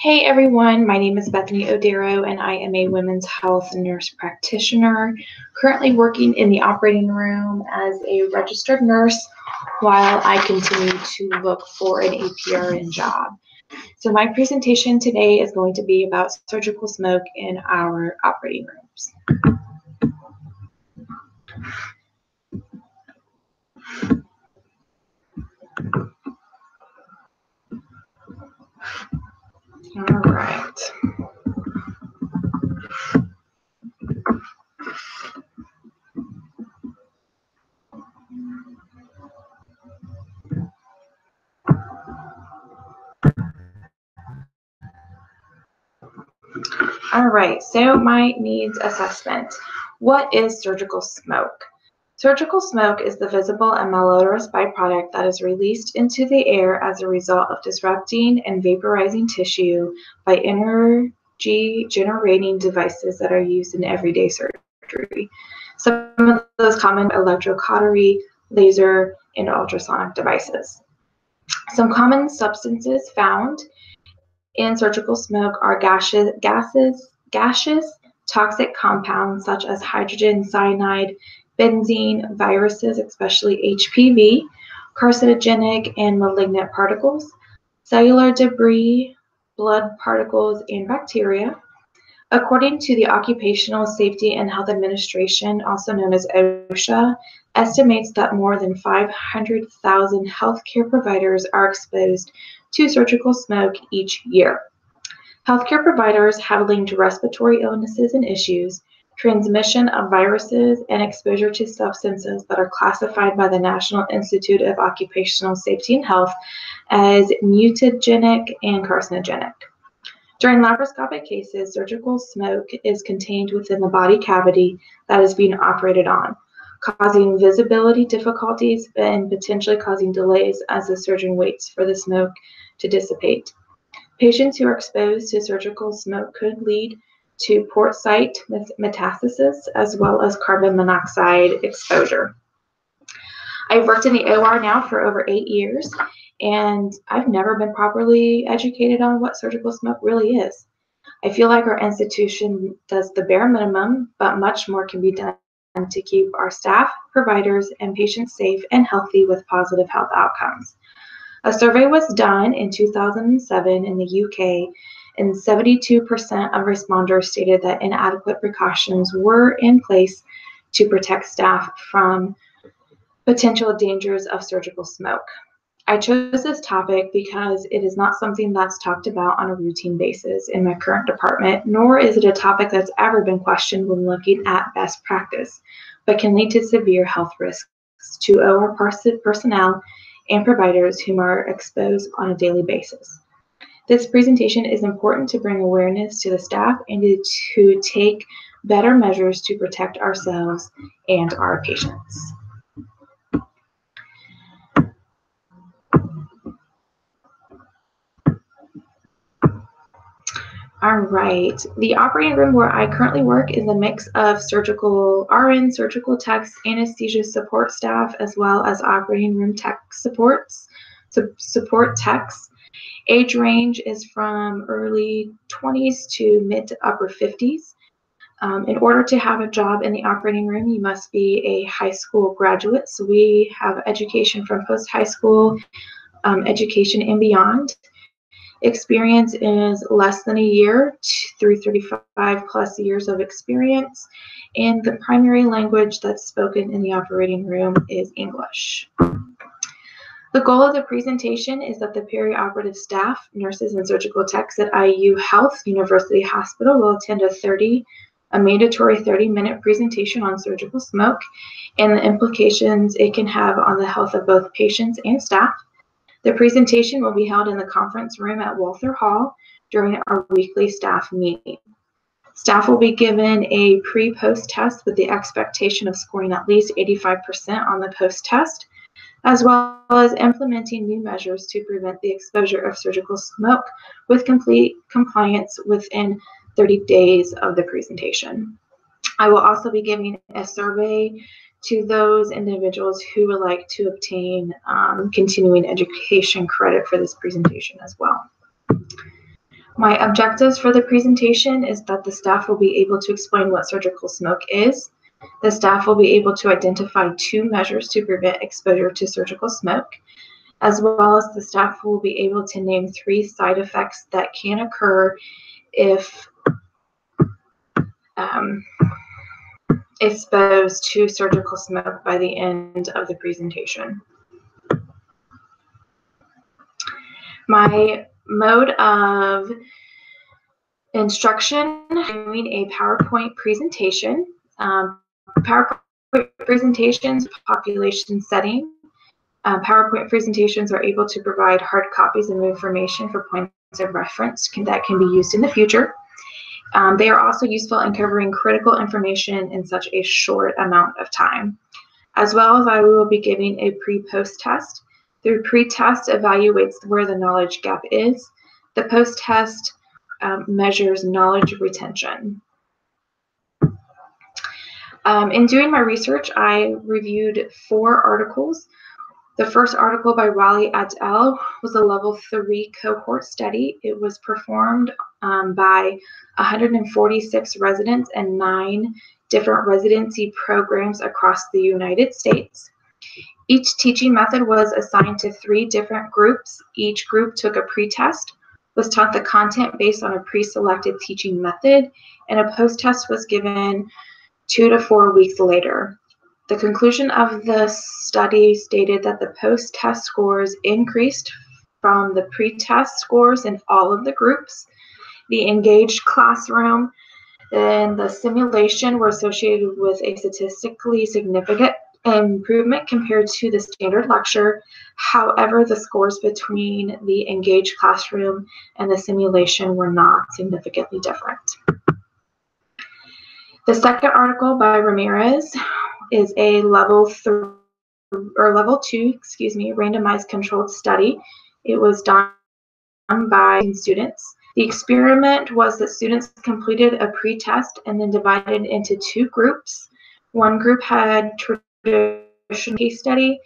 Hey everyone, my name is Bethany Odero and I am a women's health nurse practitioner, currently working in the operating room as a registered nurse while I continue to look for an APRN job. So my presentation today is going to be about surgical smoke in our operating rooms. All right. All right, so my needs assessment. What is surgical smoke? Surgical smoke is the visible and malodorous byproduct that is released into the air as a result of disrupting and vaporizing tissue by energy-generating devices that are used in everyday surgery. Some of those common electrocautery, laser, and ultrasonic devices. Some common substances found in surgical smoke are gaseous, toxic compounds such as hydrogen cyanide, benzene, viruses, especially HPV, carcinogenic and malignant particles, cellular debris, blood particles, and bacteria. According to the Occupational Safety and Health Administration, also known as OSHA, estimates that more than 500,000 healthcare providers are exposed to surgical smoke each year. Healthcare providers have linked respiratory illnesses and issues, transmission of viruses, and exposure to substances that are classified by the National Institute of Occupational Safety and Health as mutagenic and carcinogenic. During laparoscopic cases, surgical smoke is contained within the body cavity that is being operated on, causing visibility difficulties and potentially causing delays as the surgeon waits for the smoke to dissipate. Patients who are exposed to surgical smoke could lead to port site metastasis as well as carbon monoxide exposure. I've worked in the OR now for over 8 years, and I've never been properly educated on what surgical smoke really is. I feel like our institution does the bare minimum, but much more can be done to keep our staff, providers, and patients safe and healthy with positive health outcomes. A survey was done in 2007 in the UK, and 72% of responders stated that inadequate precautions were in place to protect staff from potential dangers of surgical smoke. I chose this topic because it is not something that's talked about on a routine basis in my current department, nor is it a topic that's ever been questioned when looking at best practice, but can lead to severe health risks to OR personnel and providers whom are exposed on a daily basis. This presentation is important to bring awareness to the staff and to take better measures to protect ourselves and our patients. All right, the operating room where I currently work is a mix of surgical RN, surgical techs, anesthesia support staff, as well as operating room tech support techs. Age range is from early 20s to mid to upper 50s. In order to have a job in the operating room, you must be a high school graduate. So we have education from post-high school education and beyond. Experience is less than a year through 35 plus years of experience, and the primary language that's spoken in the operating room is English. The goal of the presentation is that the perioperative staff, nurses, and surgical techs at IU Health University Hospital will attend a mandatory 30-minute presentation on surgical smoke and the implications it can have on the health of both patients and staff. The presentation will be held in the conference room at Walther Hall during our weekly staff meeting. Staff will be given a pre-post test with the expectation of scoring at least 85% on the post test, as well as implementing new measures to prevent the exposure of surgical smoke with complete compliance within 30 days of the presentation. I will also be giving a survey to those individuals who would like to obtain continuing education credit for this presentation as well. My objectives for the presentation is that the staff will be able to explain what surgical smoke is. The staff will be able to identify 2 measures to prevent exposure to surgical smoke, as well as the staff will be able to name 3 side effects that can occur if exposed to surgical smoke by the end of the presentation. My mode of instruction, doing a PowerPoint presentation. PowerPoint presentations, population setting. PowerPoint presentations are able to provide hard copies of information for points of reference that can be used in the future. They are also useful in covering critical information in such a short amount of time. As well as I will be giving a pre-post test. The pre-test evaluates where the knowledge gap is. The post-test measures knowledge retention. In doing my research, I reviewed 4 articles. The first article by Raleigh et al. Was a level 3 cohort study. It was performed by 146 residents and 9 different residency programs across the United States. Each teaching method was assigned to 3 different groups. Each group took a pre-test, was taught the content based on a pre-selected teaching method, and a post-test was given 2 to 4 weeks later. The conclusion of the study stated that the post-test scores increased from the pre-test scores in all of the groups. The engaged classroom and the simulation were associated with a statistically significant improvement compared to the standard lecture. However, the scores between the engaged classroom and the simulation were not significantly different. The second article by Ramirez is a level 2, randomized controlled study. It was done by students. The experiment was that students completed a pre-test and then divided into 2 groups. One group had traditional case study,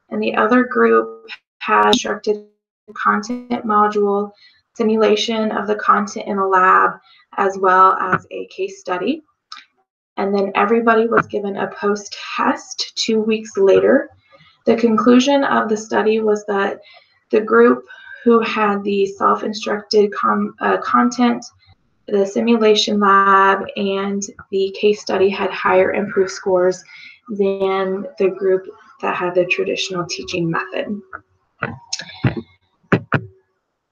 and the other group had instructed content module, simulation of the content in a lab, as well as a case study. And then everybody was given a post-test 2 weeks later. The conclusion of the study was that the group who had the self-instructed content, the simulation lab, and the case study had higher improved scores than the group that had the traditional teaching method.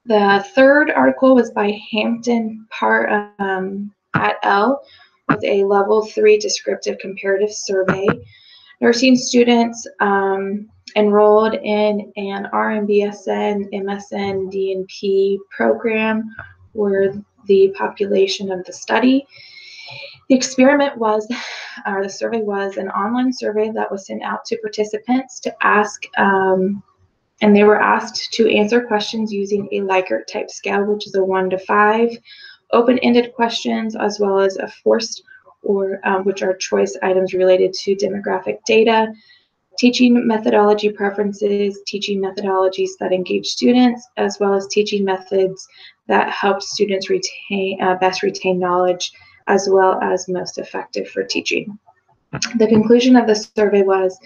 The third article was by Hampton et al. With a level 3 descriptive comparative survey. Nursing students enrolled in an RN-BSN, MSN, DNP program were the population of the study. The experiment was, or the survey was, an online survey that was sent out to participants to ask, and they were asked to answer questions using a Likert type scale, which is a 1 to 5, open-ended questions, as well as a forced, or which are choice items related to demographic data, teaching methodology preferences, teaching methodologies that engage students, as well as teaching methods that help students best retain knowledge, as well as most effective for teaching. The conclusion of the survey was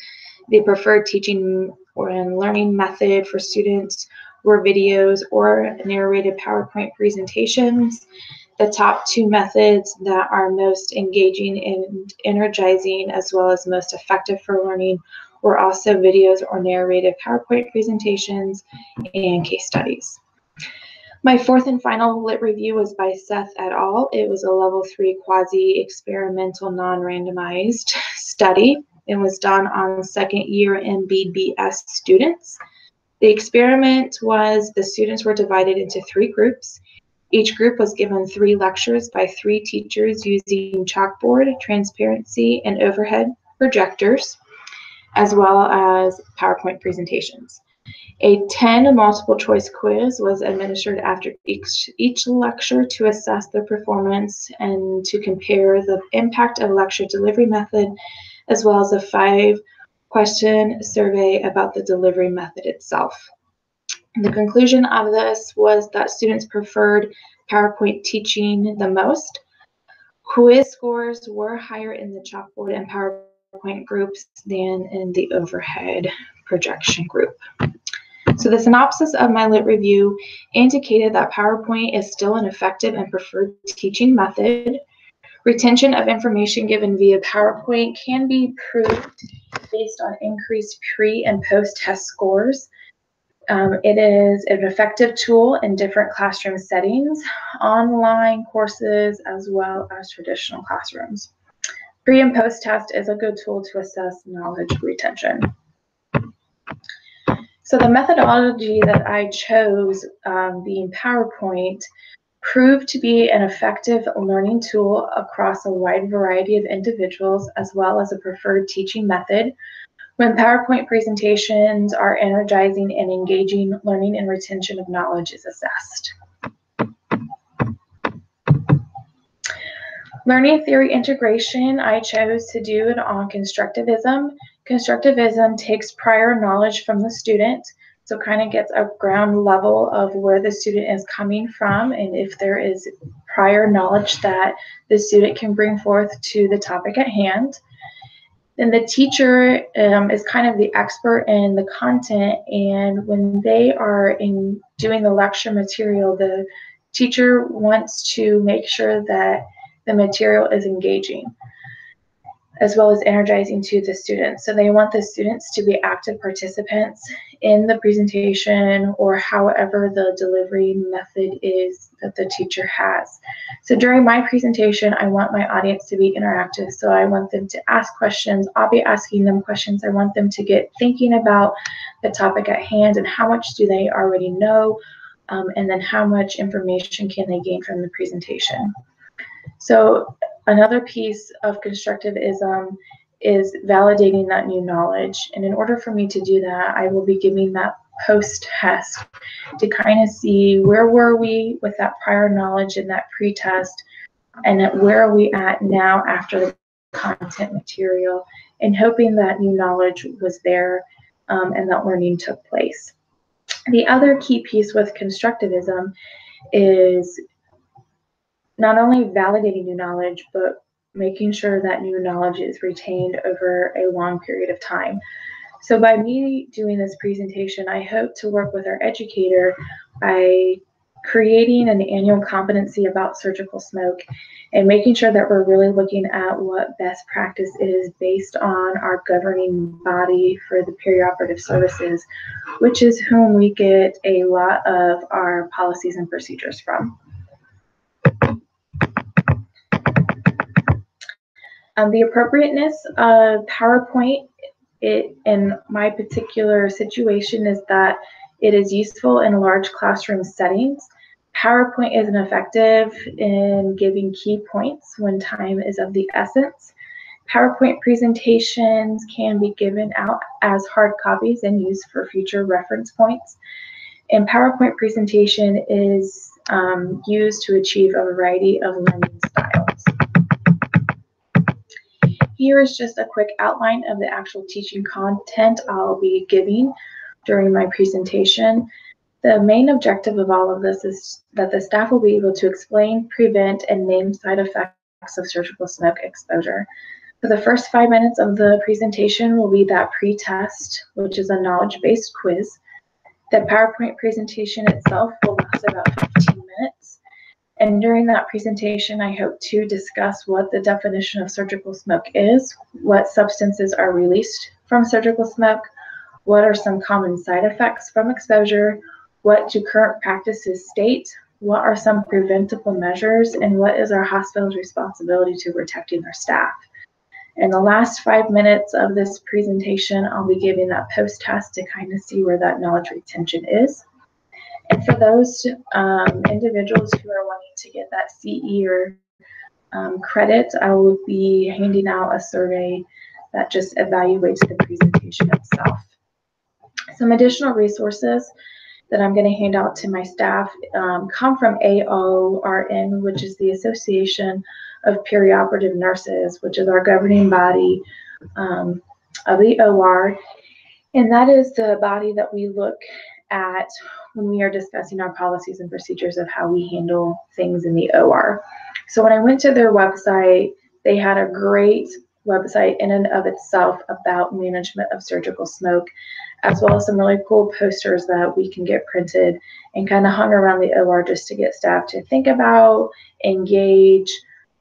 the preferred teaching and learning method for students were videos or narrated PowerPoint presentations. The top 2 methods that are most engaging and energizing, as well as most effective for learning, were also videos or narrated PowerPoint presentations and case studies. My fourth and final lit review was by Seth et al. It was a level 3 quasi-experimental non-randomized study. It was done on second-year MBBS students. The experiment was the students were divided into 3 groups. Each group was given 3 lectures by 3 teachers using chalkboard, transparency, and overhead projectors, as well as PowerPoint presentations. A 10 multiple choice quiz was administered after each lecture to assess the performance and to compare the impact of lecture delivery method, as well as a 5-question survey about the delivery method itself. The conclusion of this was that students preferred PowerPoint teaching the most. Quiz scores were higher in the chalkboard and PowerPoint groups than in the overhead projection group. So the synopsis of my lit review indicated that PowerPoint is still an effective and preferred teaching method. Retention of information given via PowerPoint can be improved based on increased pre- and post-test scores. It is an effective tool in different classroom settings, online courses, as well as traditional classrooms. Pre- and post-test is a good tool to assess knowledge retention. So the methodology that I chose, being PowerPoint, proved to be an effective learning tool across a wide variety of individuals, as well as a preferred teaching method. When PowerPoint presentations are energizing and engaging, learning and retention of knowledge is assessed. Learning theory integration, I chose to do it on constructivism. Constructivism takes prior knowledge from the student, so kind of gets a ground level of where the student is coming from, and if there is prior knowledge that the student can bring forth to the topic at hand. Then the teacher is kind of the expert in the content, and when they are doing the lecture material, the teacher wants to make sure that the material is engaging as well as energizing to the students. So they want the students to be active participants in the presentation or however the delivery method is that the teacher has. So during my presentation, I want my audience to be interactive. So I want them to ask questions. I'll be asking them questions. I want them to get thinking about the topic at hand and how much do they already know, and then how much information can they gain from the presentation. So another piece of constructivism is validating that new knowledge. And in order for me to do that, I will be giving that post-test to kind of see where were we with that prior knowledge in that pre-test, and where are we at now after the content material, and hoping that new knowledge was there and that learning took place. The other key piece with constructivism is not only validating new knowledge, but making sure that new knowledge is retained over a long period of time. So by me doing this presentation, I hope to work with our educator by creating an annual competency about surgical smoke and making sure that we're really looking at what best practice is based on our governing body for the perioperative services, which is whom we get a lot of our policies and procedures from. The appropriateness of PowerPoint in my particular situation is that it is useful in large classroom settings. PowerPoint is effective in giving key points when time is of the essence. PowerPoint presentations can be given out as hard copies and used for future reference points. And PowerPoint presentation is used to achieve a variety of learning styles. Here is just a quick outline of the actual teaching content I'll be giving during my presentation. The main objective of all of this is that the staff will be able to explain, prevent, and name side effects of surgical smoke exposure. For the first 5 minutes of the presentation will be that pre-test, which is a knowledge-based quiz. The PowerPoint presentation itself will last about 15 minutes. And during that presentation, I hope to discuss what the definition of surgical smoke is, what substances are released from surgical smoke, what are some common side effects from exposure, what do current practices state, what are some preventable measures, and what is our hospital's responsibility to protecting their staff. In the last 5 minutes of this presentation, I'll be giving that post-test to kind of see where that knowledge retention is. And for those individuals who are wanting to get that CE or credit, I will be handing out a survey that just evaluates the presentation itself. Some additional resources that I'm going to hand out to my staff come from AORN, which is the Association of Perioperative Nurses, which is our governing body of the OR. And that is the body that we look at when we are discussing our policies and procedures of how we handle things in the OR. So when I went to their website, they had a great website in and of itself about management of surgical smoke, as well as some really cool posters that we can get printed and kind of hung around the OR just to get staff to think about, engage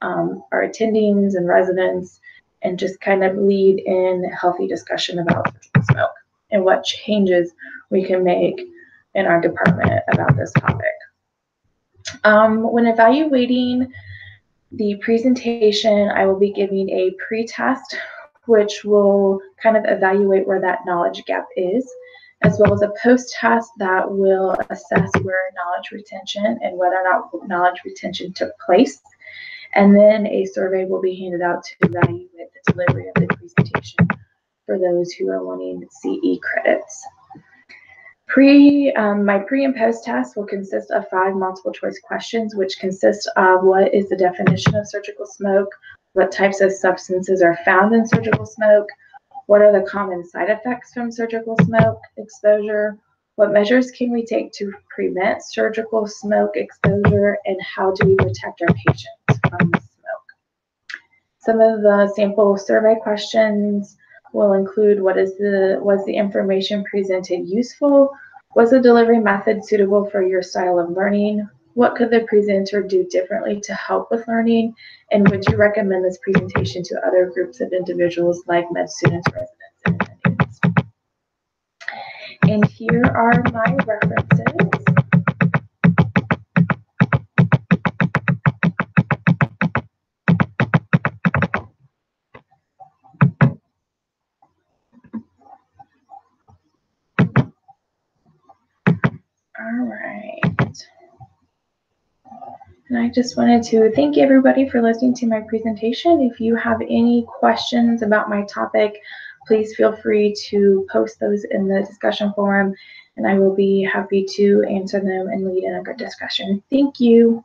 our attendings and residents, and just kind of lead in healthy discussion about surgical smoke and what changes we can make in our department about this topic. When evaluating the presentation, I will be giving a pre-test, which will kind of evaluate where that knowledge gap is, as well as a post-test that will assess where knowledge retention and whether or not knowledge retention took place. And then a survey will be handed out to evaluate the delivery of the presentation for those who are wanting CE credits. My pre and post test will consist of 5 multiple choice questions, which consist of what is the definition of surgical smoke, what types of substances are found in surgical smoke, what are the common side effects from surgical smoke exposure, what measures can we take to prevent surgical smoke exposure, and how do we protect our patients from the smoke. Some of the sample survey questions will include was the information presented useful? Was the delivery method suitable for your style of learning? What could the presenter do differently to help with learning? And would you recommend this presentation to other groups of individuals like med students, residents, and attendings? And here are my references. All right. And I just wanted to thank everybody for listening to my presentation. If you have any questions about my topic, please feel free to post those in the discussion forum, and I will be happy to answer them and lead in a good discussion. Thank you.